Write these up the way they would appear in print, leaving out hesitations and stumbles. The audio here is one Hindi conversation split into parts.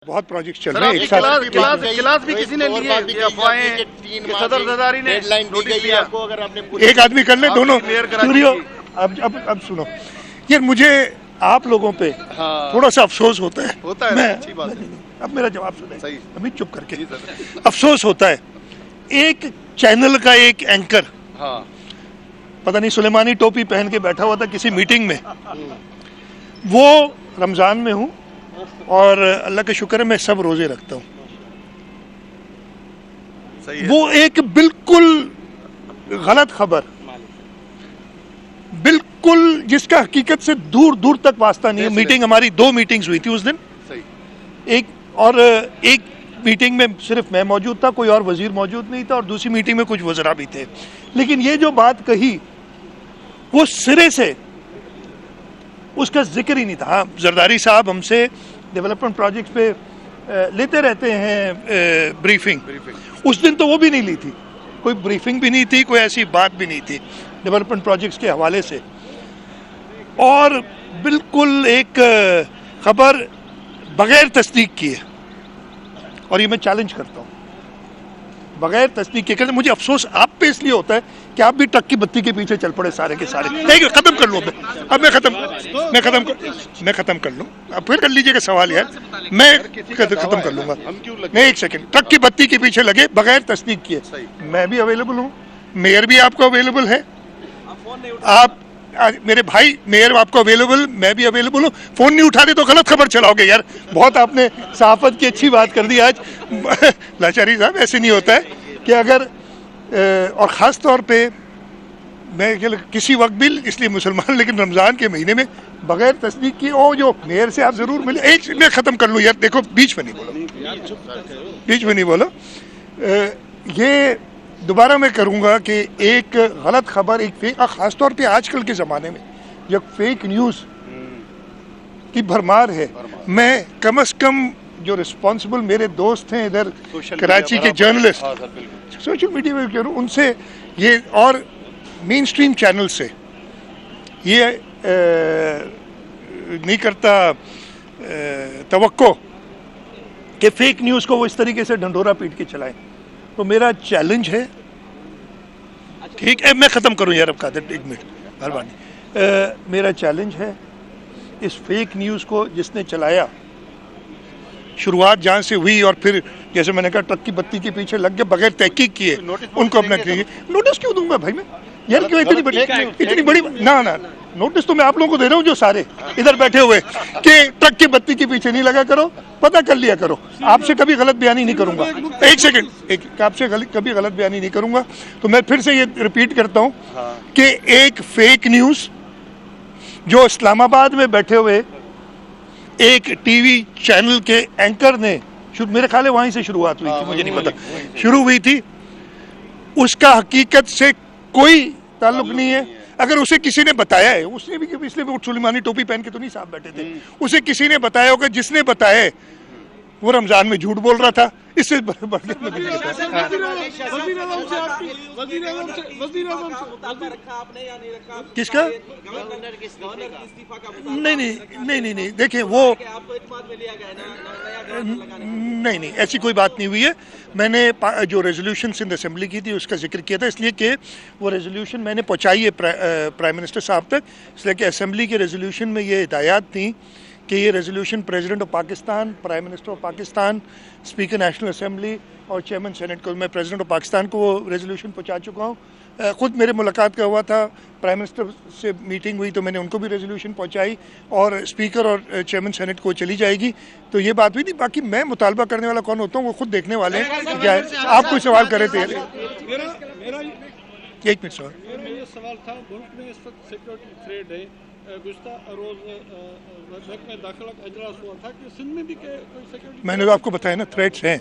बहुत प्रोजेक्ट चल रहे हैं एक साथ। क्लास भी किसी ने लिए, ये अफवाहें कि सदर जरदारी ने नोटिस दिया आपको, अगर आपने एक आदमी कर ले दोनों स्टूडियो। अब सुनो यार, मुझे आप लोगों पे थोड़ा सा अफसोस होता है। मैं अच्छी बात है। अब मेरा जवाब सुने, अभी चुप करके। अफसोस होता है, एक चैनल का एक एंकर पता नहीं सुलेमानी टोपी पहन के बैठा हुआ था किसी मीटिंग में। वो रमजान में हूँ और अल्लाह का शुक्र है मैं सब रोजे रखता हूँ। वो एक बिल्कुल गलत खबर, बिल्कुल जिसका हकीकत से दूर दूर तक वास्ता नहीं है। मीटिंग हमारी 2 मीटिंग्स हुई थी उस दिन। एक मीटिंग में सिर्फ मैं मौजूद था, कोई और वजीर मौजूद नहीं था, और दूसरी मीटिंग में कुछ वज़रा भी थे। लेकिन ये जो बात कही वो सिरे से उसका जिक्र ही नहीं था। हाँ, जरदारी साहब हमसे डेवलपमेंट प्रोजेक्ट्स पे लेते रहते हैं ब्रीफिंग। उस दिन तो वो भी नहीं ली थी, कोई ब्रीफिंग भी नहीं थी, कोई ऐसी बात भी नहीं थी डेवलपमेंट प्रोजेक्ट्स के हवाले से। और बिल्कुल एक खबर बगैर तस्दीक किए, और ये मैं चैलेंज करता हूँ, बगैर तस्दीक के करते। मुझे अफसोस आप पे इसलिए होता है कि आप भी ट्रक की बत्ती के पीछे चल पड़े सारे के सारे। नहीं, खत्म कर लूँ अब मैं खत्म कर लूँ। अब फिर कर लीजिएगा सवाल यार, मैं खत्म कर लूँगा। नहीं, एक सेकंड। ट्रक की बत्ती के पीछे लगे बगैर तस्दीक किए। मैं भी अवेलेबल हूँ, मेयर भी आपको अवेलेबल है, आप मेरे भाई मेयर आपको अवेलेबल, मैं भी अवेलेबल हूँ। फोन नहीं उठा रहे तो गलत खबर चलाओगे यार। बहुत आपने सहाफत की अच्छी बात कर दी आज। लाचारी साहब, ऐसे नहीं होता है कि अगर और ख़ास तौर पे मैं किसी वक्त भी, इसलिए मुसलमान, लेकिन रमज़ान के महीने में बगैर तस्दीक की ओ जो मेयर से आप ज़रूर मिले। एक मैं ख़त्म कर लूँ यार, देखो बीच में नहीं बोलो। ये दोबारा मैं करूँगा कि एक गलत खबर, एक फेक, ख़ास तौर पे आजकल के ज़माने में जब फेक न्यूज़ की भरमार है, मैं कम से कम जो रिस्पॉन्सिबल मेरे दोस्त हैं इधर कराची के जर्नलिस्ट, सोशल मीडिया में करूँ उनसे ये, और मेन स्ट्रीम चैनल से ये नहीं करता तवक्को कि फेक न्यूज़ को वो इस तरीके से ढंढोरा पीट के चलाएं। तो मेरा चैलेंज है, ठीक है मैं ख़त्म करूं यार, अब कादर 1 मिनट मेहरबानी। मेरा चैलेंज है, इस फेक न्यूज़ को जिसने चलाया, शुरुआत जहाँ से हुई और फिर जैसे मैंने कहा ट्रक की बत्ती के पीछे लग गए बगैर तहकीक किए, उनको अपना नोटिस क्यों दूंगा भाई मैं यार? क्यों इतनी बड़ी ना नोटिस तो मैं आप लोगों को दे रहा हूँ जो सारे इधर बैठे हुए, कि ट्रक की बत्ती के पीछे नहीं लगा करो, पता कर लिया करो। आपसे कभी गलत बयानी नहीं करूंगा। एक सेकंड, आपसे कभी गलत बयानी नहीं करूंगा। तो मैं फिर से ये रिपीट करता हूँ कि एक फेक न्यूज़ जो इस्लामाबाद में बैठे हुए एक टीवी चैनल के एंकर ने, मेरे ख्याल है वहीं से शुरुआत हुई थी, मुझे नहीं पता, शुरू हुई थी, उसका हकीकत से कोई ताल्लुक नहीं है। अगर उसे किसी ने बताया है, उसने भी, इसलिए वो सुलेमानी टोपी पहन के तो नहीं साहब बैठे थे, उसे किसी ने बताया होगा, जिसने बताया है वो रमजान में झूठ बोल रहा था। इससे किसका? नहीं, देखिए वो नहीं, ऐसी कोई बात नहीं हुई है। मैंने जो रेजोल्यूशन इन असेंबली की थी उसका जिक्र किया था, इसलिए कि वो रेजोल्यूशन मैंने पहुंचाई है प्राइम मिनिस्टर साहब तक, इसलिए कि असेंबली के रेजोल्यूशन में ये हिदायत थी कि ये resolution president of Pakistan, prime minister of Pakistan, speaker national assembly और चेयरमैन सेनेट को, मैं प्रेसिडेंट ऑफ पाकिस्तान को वो रेजोल्यूशन पहुंचा चुका हूँ। ख़ुद मेरे मुलाकात का हुआ था, प्राइम मिनिस्टर से मीटिंग हुई तो मैंने उनको भी रेजोल्यूशन पहुंचाई, और स्पीकर और चेयरमैन सेनेट को चली जाएगी। तो ये बात हुई थी। बाकी मैं मुतालबा करने वाला कौन होता हूँ वो खुद देखने वाले हैं। क्या है, आप कोई सवाल करे थे? एक मिनट सवाल था, मुल्क में इस वक्त सिक्योरिटी थ्रेट है। गुज़श्ता रोज़ महकमे दाखिला का इजलास हुआ था कि सिंध में भी कोई सिक्योरिटी, मैंने तो आपको बताया ना, थ्रेट्स हैं,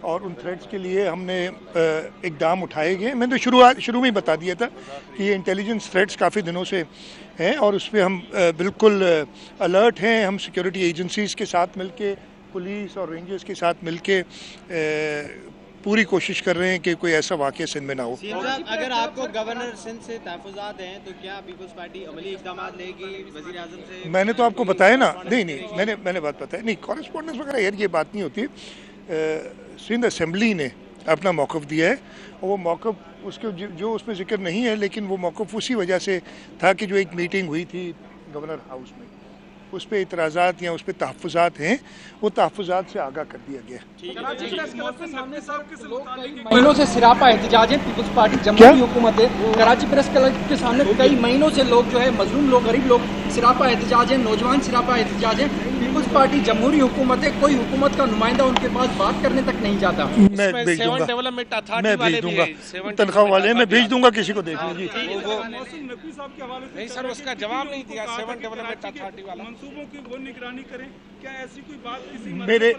और उन थ्रेट्स के लिए हमने इकदाम उठाए गए। मैंने तो शुरू में ही बता दिया था कि ये इंटेलिजेंस थ्रेट्स काफ़ी दिनों से हैं, और उस पर हम बिल्कुल अलर्ट हैं। हम सिक्योरिटी एजेंसीज़ के साथ मिलके, पुलिस और रेंजर्स के साथ मिलके पूरी कोशिश कर रहे हैं कि कोई ऐसा वाक़या सिंध में ना हो। सीएम साहब, अगर आपको गवर्नर सिंध से तहफ़्फ़ुज़ात हैं तो क्या पीपल्स पार्टी अमली इक़दाम लेगी वज़ीर आज़म से? मैंने तो आपको बताया ना, नहीं मैंने बात बताया नहीं, कॉरेस्पॉन्डेंस वगैरह यार ये बात नहीं होती। सिंध असेंबली ने अपना मौक़िफ़ दिया है और वो मौक़िफ़ उसके जो उसमें जिक्र नहीं है, लेकिन वो मौक़िफ़ उसी वजह से था कि जो एक मीटिंग हुई थी गवर्नर हाउस में, उस पर इतराज़ात या उस पर तहफ़्फ़ुज़ात हैं, वो तहफ़्फ़ुज़ात से आगाह कर दिया गया। महीनों से सिरापा एहतजाज है पीपल्स पार्टी जमहूरी हुकूमत है। कराची प्रेस क्लब के सामने कई महीनों से लोग जो है मजलूम लोग, गरीब लोग सिरापा एहतजाज है, नौजवान सिरापा एहतजाज है। पीपल्स पार्टी जमहूरी हुकूमत है, कोई हुकूमत का नुमाइंदा उनके पास बात करने तक नहीं जाता। मैं भेज दूंगा तनख्वाह वाले, मैं भेज दूंगा किसी को देख लीजिए। नहीं सर, उसका जवाब नहीं दिया। 7 डेवलपमेंट अथॉरिटी वाला मंसूबों की वो निगरानी करें, क्या ऐसी कोई बात किसी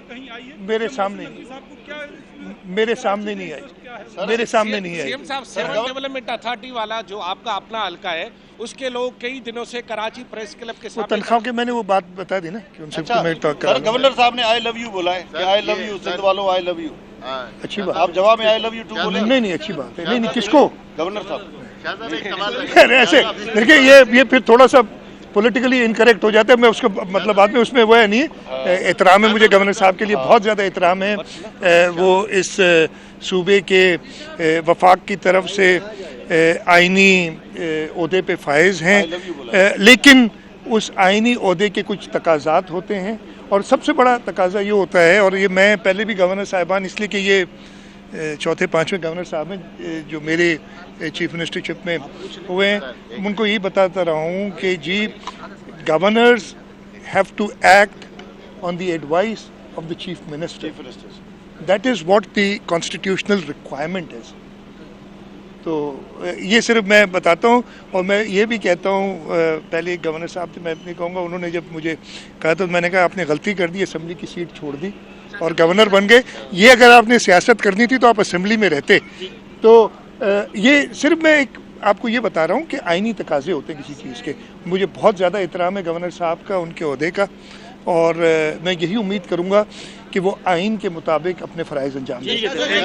कहीं आई है? मेरे सामने नहीं आई, मेरे सामने नहीं आई। सीएम साहब, 7 डेवलपमेंट अथॉरिटी वाला जो आपका अपना हल्का है, उसके लोग कई दिनों से कराची प्रेस क्लब के साथ तनख्वाह के मैंने वो बात बता दी ना कि उनसे गवर्नर साहब ने आई लव यू बोला है, आई लव यू सिंध वालों, आई लव यू। अच्छी बात, आप जवाब में आई लव यू टू बोले? नहीं अच्छी बात है। नहीं किसको? गवर्नर साहब। अरे ऐसे देखिए, ये फिर थोड़ा सा पॉलिटिकली इनकरेक्ट हो जाता है। मैं उसको मतलब बाद में उसमें वो है नहीं, एहतराम है मुझे गवर्नर साहब के लिए, बहुत ज़्यादा एहतराम है। वो इस सूबे के वफाक की तरफ से आइनी ओहदे पे फायज हैं, लेकिन उस आइनी ओहदे के कुछ तकाज़ात होते हैं और सबसे बड़ा तकाज़ा ये होता है, और ये मैं पहले भी गवर्नर साहिबान, इसलिए कि ये चौथे पाँचवें गवर्नर साहब हैं जो मेरे चीफ मिनिस्टरशिप में हुए हैं, उनको यही बताता रहा हूँ कि जी governors have to act on the advice of the chief minister, that is what the constitutional requirement is. तो ये सिर्फ मैं बताता हूँ, और मैं ये भी कहता हूँ, पहले गवर्नर साहब थे, मैं नहीं कहूँगा, उन्होंने जब मुझे कहा तो मैंने कहा आपने गलती कर दी, असेंबली की सीट छोड़ दी और गवर्नर बन गए। ये अगर आपने सियासत करनी थी तो आप असेंबली में रहते। तो ये सिर्फ मैं एक आपको ये बता रहा हूँ कि आइनी तकाजे होते हैं किसी चीज़ के। मुझे बहुत ज़्यादा एहतराम है गवर्नर साहब का, उनके ओहदे का, और मैं यही उम्मीद करूँगा कि वो आइन के मुताबिक अपने फ़राइज़ अंजाम दें।